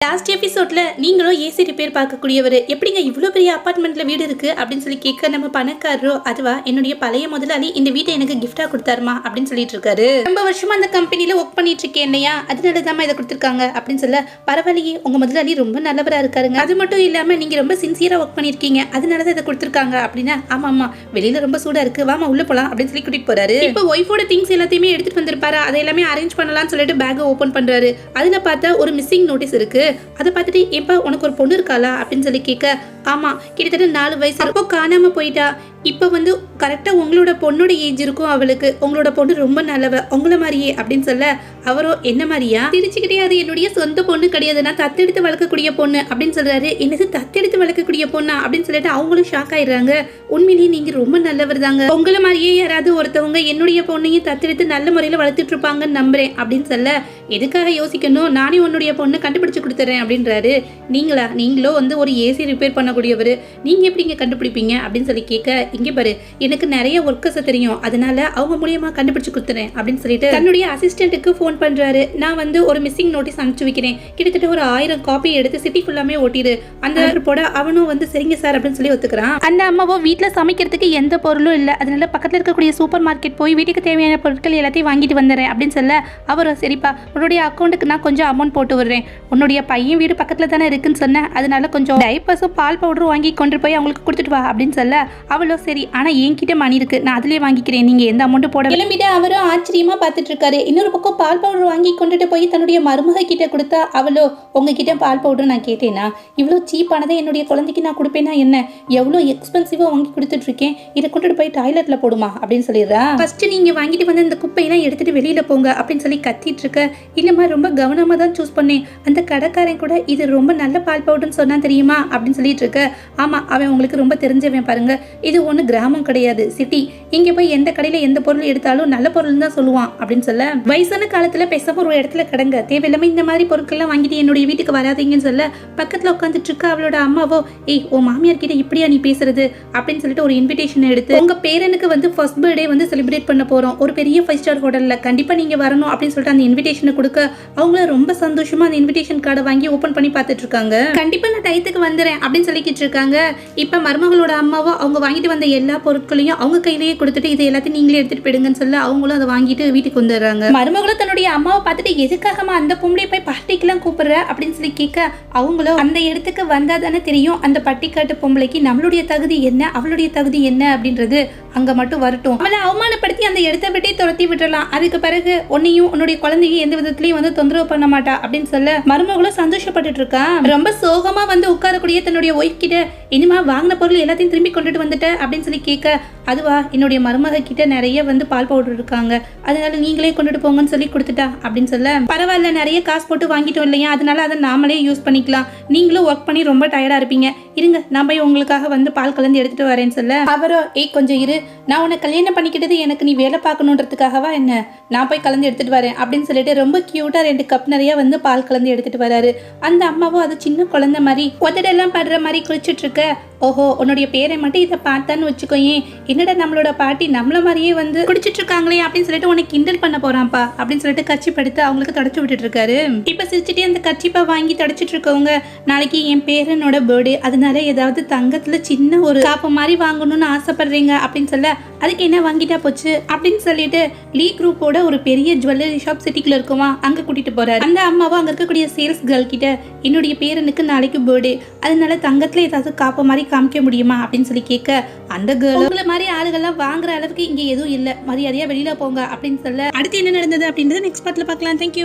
Last எபிசோட்ல நீங்களும் AC repair பார்க்கக்கூடியவர் எப்படிங்க இவ்வளோ பெரிய அப்பார்ட்மெண்ட்ல வீடு இருக்கு அப்படின்னு சொல்லி கேட்க நம்ம பணக்காரரோ அதுவா என்னுடைய பழைய முதலாளி இந்த வீட்டை எனக்கு கிஃப்டா கொடுத்தாருமா அப்படின்னு சொல்லிட்டு இருக்காரு. ரொம்ப வருஷமா அந்த கம்பெனில ஒர்க் பண்ணிட்டு இருக்கேன் இல்லையா, அதனால தான் இதை கொடுத்துருக்காங்க அப்படின்னு சொல்ல, பரவாயில்லையே உங்க முதலாளி ரொம்ப நல்லவரா இருக்காருங்க, அது மட்டும் இல்லாம நீங்க ரொம்ப சின்சியரா ஒர்க் பண்ணிருக்கீங்க அதனாலதான் இதை கொடுத்துருக்காங்க அப்படின்னா, ஆமா ஆமா வெளியில ரொம்ப சூடா இருக்கு வாமா உள்ள போலாம் அப்படின்னு சொல்லி கூட்டிட்டு போறாரு. இப்போ ஒய்ஃபோட திங்ஸ் எல்லாத்தையுமே எடுத்துட்டு வந்திருப்பாரு, அதை எல்லாமே அரேஞ்ச் பண்ணலாம்னு சொல்லிட்டு பேக் ஓபன் பண்றாரு. அதுல பார்த்தா ஒரு மிஸ்ஸிங் நோட்டீஸ் இருக்கு. அதை பார்த்துட்டு ஏப்பா உனக்கு ஒரு பொண்ணு இருக்காளா அப்படின்னு சொல்லி கேட்க, ஆமா கிட்டத்தட்ட 4 வயசு அப்போ காணாம போயிட்டா, இப்போ வந்து கரெக்டா உங்களோட பொண்ணோட ஏஜ் இருக்கும் அவளுக்கு, உங்களோட பொண்ணு ரொம்ப நல்லவ உங்களை மாதிரியே அப்படின்னு சொல்ல, அவரோ என்ன மாதிரியா திருச்சிக்கிட்டே அது என்னுடைய சொந்த பொண்ணு கிடையாது, நான் தத்தெடுத்து வளர்க்கக்கூடிய பொண்ணு அப்படின்னு சொல்றாரு. என்னது தத்தெடுத்து வளர்க்கக்கூடிய பொண்ணா அப்படின்னு சொல்லிட்டு அவங்களும் ஷாக் ஆயிடுறாங்க. உண்மையிலேயே நீங்க ரொம்ப நல்லவர் தாங்க, உங்களை மாதிரியே யாராவது ஒருத்தவங்க என்னுடைய பொண்ணையும் தத்தெடுத்து நல்ல முறையில வளர்த்துட்டு இருப்பாங்கன்னு நம்புறேன் அப்படின்னு சொல்ல, எதுக்காக யோசிக்கணும், நானே உன்னுடைய பொண்ணு கண்டுபிடிச்சு கொடுத்துறேன் அப்படின்றாரு. நீங்களோ வந்து ஒரு ஏசி ரிப்பேர் பண்ணக்கூடியவர், நீங்க எப்படி இங்க கண்டுபிடிப்பீங்க அப்படின்னு சொல்லி கேட்க, இங்க பாரு எனக்கு நிறைய ஒர்க்கர்ஸ் தெரியும் அதனால அவங்க மூலியமா கண்டுபிடிச்சு கொடுத்துறேன் அப்படின்னு சொல்லிட்டு தன்னுடைய அசிஸ்டன்ட்டுக்கு ஃபோன் பண்றாரு. நான் வந்து ஒரு மிஸ்ஸிங் நோட்டீஸ் அனுப்பிச்சு வைக்கிறேன், கிட்டத்தட்ட ஒரு 1000 காப்பி எடுத்து சிட்டி ஃபுல்லாமே ஓட்டிடு அந்த போட. அவனும் வந்து சரிங்க சார் அப்படின்னு சொல்லி ஒத்துக்கிறான். அந்த அம்மாவோ வீட்டுல சமைக்கிறதுக்கு எந்த பொருளும் இல்ல, அதனால பக்கத்துல இருக்கக்கூடிய சூப்பர் மார்க்கெட் போய் வீட்டுக்கு தேவையான பொருட்கள் எல்லாத்தையும் வாங்கிட்டு வந்துடுறேன் அப்படின்னு சொல்ல, அவரோ சரிப்பா உன்னுடைய அக்கௌண்ட்டுக்கு நான் கொஞ்சம் அமௌண்ட் போட்டு விடுறேன், உன்னுடைய பையன் வீடு பக்கத்துல தானே இருக்குன்னு சொன்னேன், அதனால கொஞ்சம் டைப்பர்ஸும் பால் பவுடரும் வாங்கி கொண்டு போய் அவங்களுக்கு கொடுத்துட்டு வா அப்படின்னு சொல்ல, அவளோ சரி ஆனா என்கிட்ட மணி இருக்கு நான் அதுலயே வாங்கிக்கிறேன் நீங்க எந்த அமௌண்ட் போட கிளம்பிட்டு அவரும் ஆச்சரியமா பார்த்துட்டு இருக்காரு. இன்னொரு பக்கம் பால் பவுடர் வாங்கி கொண்டுட்டு போய் தன்னுடைய மருமக கிட்ட கொடுத்தா, அவளோ உங்ககிட்ட பால் பவுடர் நான் கேட்டேனா, இவ்வளோ சீப்பானதை என்னுடைய குழந்தைக்கு நான் கொடுப்பேனா என்ன, எவ்வளோ எக்ஸ்பென்சிவா வாங்கி கொடுத்துட்டு இருக்கேன், இதை கொண்டுட்டு போய் டாய்லெட்ல போடுமா அப்படின்னு சொல்லிடுறா. ஃபர்ஸ்ட் நீங்க வாங்கிட்டு வந்து இந்த குப்பையெல்லாம் எடுத்துட்டு வெளியில போங்க அப்படின்னு சொல்லி கத்திட்டு இருக்க, இல்லம்மா ரொம்ப கவனமா தான் சூஸ் பண்ணேன், அந்த கடைக்காரன் கூட இது ரொம்ப நல்ல பால் பவுடர்னு சொன்னா தெரியுமா அப்படின்னு சொல்லிட்டு இருக்க, ஆமா அவன் உங்களுக்கு ரொம்ப தெரிஞ்சவன் பாருங்க, இது ஒண்ணு கிராமம் கிடையாது சிட்டி, இங்க போய் எந்த கடையில எந்த பொருள் எடுத்தாலும் நல்ல பொருள் தான் சொல்லுவான் அப்படின்னு சொல்ல, வயசான காலத்துல பேசாம ஒரு இடத்துல கடங்க, தேவையில்லாம இந்த மாதிரி பொருட்கள்லாம் வாங்கிட்டு என்னுடைய வீட்டுக்கு வராதீங்கன்னு சொல்ல, பக்கத்துல உட்காந்துட்டு இருக்க அவளோட அம்மாவோ, ஏய் உன் மாமியார் கிட்ட இப்படியா நீ பேசுறது அப்படின்னு சொல்லிட்டு ஒரு இன்விடேஷன் எடுத்து, உங்க பேரனுக்கு வந்து ஃபர்ஸ்ட் பர்த்டே வந்து செலிப்ரேட் பண்ண போறோம் ஒரு பெரிய 5 ஸ்டார் ஹோட்டல்ல, கண்டிப்பா நீங்க வரணும் அப்படின்னு சொல்லிட்டு அந்த இன்விடேஷனை கொடுக்க, அவங்கள ரொம்ப சந்தோஷமா அந்த இன்விடேஷன் கார்டை வாங்கி ஓபன் பண்ணி பார்த்துட்டு இருக்காங்க. கண்டிப்பா நான் டயத்துக்கு வந்துறேன் அப்படின்னு சொல்லிக்கிட்டு இருக்காங்க. இப்ப மருமகளோட அம்மாவோ அவங்க வாங்கிட்டு வந்த எல்லா பொருட்களையும் அவங்க கையிலேயே கொடுத்துட்டு இதை எல்லாத்தையும் நீங்களே எடுத்துட்டு போயிடுங்கன்னு சொல்ல, அவங்களும் அதை வாங்கிட்டு வீட்டுக்கு வந்துடுறாங்க. மருமகளும் தன்னுடைய அம்மாவை பார்த்துட்டு எதுக்காகமா அந்த பொம்பளை போய் பார்ட்டிக்கெல்லாம் கூப்பிடுற அப்படின்னு சொல்லி கேட்க, அவங்களும் அந்த இடத்துக்கு வந்தா தானே தெரியும் அந்த பட்டிக்காட்டு பொம்பளைக்கு நம்மளுடைய தகுதி என்ன அவளுடைய தகுதி என்ன அப்படின்றது, அங்க மட்டும் வரட்டும், அவளை அவமானப்படுத்தி அந்த இடத்தை விட்டே துரத்தி விட்டுறலாம், அதுக்கு பிறகு உன்னையும் உன்னுடைய குழந்தையும் எந்த விதத்திலையும் வந்து தொந்தரவு பண்ண மாட்டா அப்படின்னு சொல்ல, மருமகளும் சந்தோஷப்பட்டுட்டு இருக்கா. ரொம்ப சோகமா வந்து உட்காரக்கூடிய தன்னுடைய ஒய்ஃப் கிட்ட, இனிமா வாங்கின பொருள் எல்லாத்தையும் திரும்பி கொண்டுட்டு வந்துட்ட அப்படின்னு சொல்லி கேட்க, அதுவா என்னுடைய மருமக கிட்ட நிறைய வந்து பால் பவுடர் இருக்காங்க அதனால நீங்களே கொண்டுட்டு போங்கன்னு சொல்லி கொடுத்துட்டா அப்படின்னு சொல்ல, பரவாயில்ல நிறைய காசு போட்டு வாங்கிட்டோம் இல்லையா அதனால அதை நாமளே யூஸ் பண்ணிக்கலாம், நீங்களும் ஒர்க் பண்ணி ரொம்ப டயர்டா இருப்பீங்க, இருங்க நான் போய் உங்களுக்காக வந்து பால் கலந்து எடுத்துட்டு வரேன்னு சொல்ல, அவரோ ஏய் கொஞ்சம் இரு, நான் உன்னை கல்யாணம் பண்ணிக்கிட்டது எனக்கு நீ வேலை பார்க்கணுன்றதுக்காகவா என்ன, நான் போய் கலந்து எடுத்துட்டு வரேன் அப்படின்னு சொல்லிட்டு ரொம்ப கியூட்டா 2 கப் நிறைய வந்து பால் கலந்து எடுத்துட்டு வராரு. அந்த அம்மாவும் அது சின்ன குழந்தை மாதிரி உதடெல்லாம் படுற மாதிரி குளிச்சுட்டு இருக்க, ஓஹோ உன்னுடைய பேரை மட்டும் இதை பார்த்தான்னு வச்சுக்கோயேன், என்னடா நம்மளோட பாட்டி நம்மள மாதிரியே வந்து குடிச்சிட்டு இருக்காங்களே அப்படின்னு சொல்லிட்டு உனக்கு கிண்டல் பண்ண போறான்ப்பா அப்படின்னு சொல்லிட்டு கட்சிப் எடுத்து அவங்களுக்கு தொடச்சு விட்டுட்டு இருக்காரு. இப்ப சிரிச்சுட்டே அந்த கட்சிப்பை வாங்கி தொடச்சிட்டு இருக்கவங்க, நாளைக்கு என் பேரனோட பர்த்டே அதனால ஏதாவது தங்கத்துல சின்ன ஒரு காப்பு மாதிரி வாங்கணும்னு ஆசைப்படுறீங்க அப்படின்னு சொல்ல, அதுக்கு என்ன வாங்கிட்டா போச்சு அப்படின்னு சொல்லிட்டு லீ குரூப்போட ஒரு பெரிய ஜுவல்லரி ஷாப் சிட்டிக்குள்ள இருக்குமா அங்க கூட்டிட்டு போறாரு. அந்த அம்மாவும் அங்க இருக்கக்கூடிய சேல்ஸ் கேர்ள் கிட்ட, என்னுடைய பேரனுக்கு நாளைக்கு பர்த்டே அதனால தங்கத்துல ஏதாவது காப்பு மாதிரி காமிக்க முடியுமா அப்படின்னு சொல்லி கேட்க, அந்த கேர்ள் உங்களை மாதிரி ஆளுகள்லாம் வாங்குற அளவுக்கு இங்க எதுவும் இல்ல, மரியாதையா வெளியில போங்க அப்படின்னு சொல்ல, அடுத்து என்ன நடந்தது அப்படின்றத நெக்ஸ்ட் பார்ட்ல பார்க்கலாம். தேங்க்யூ.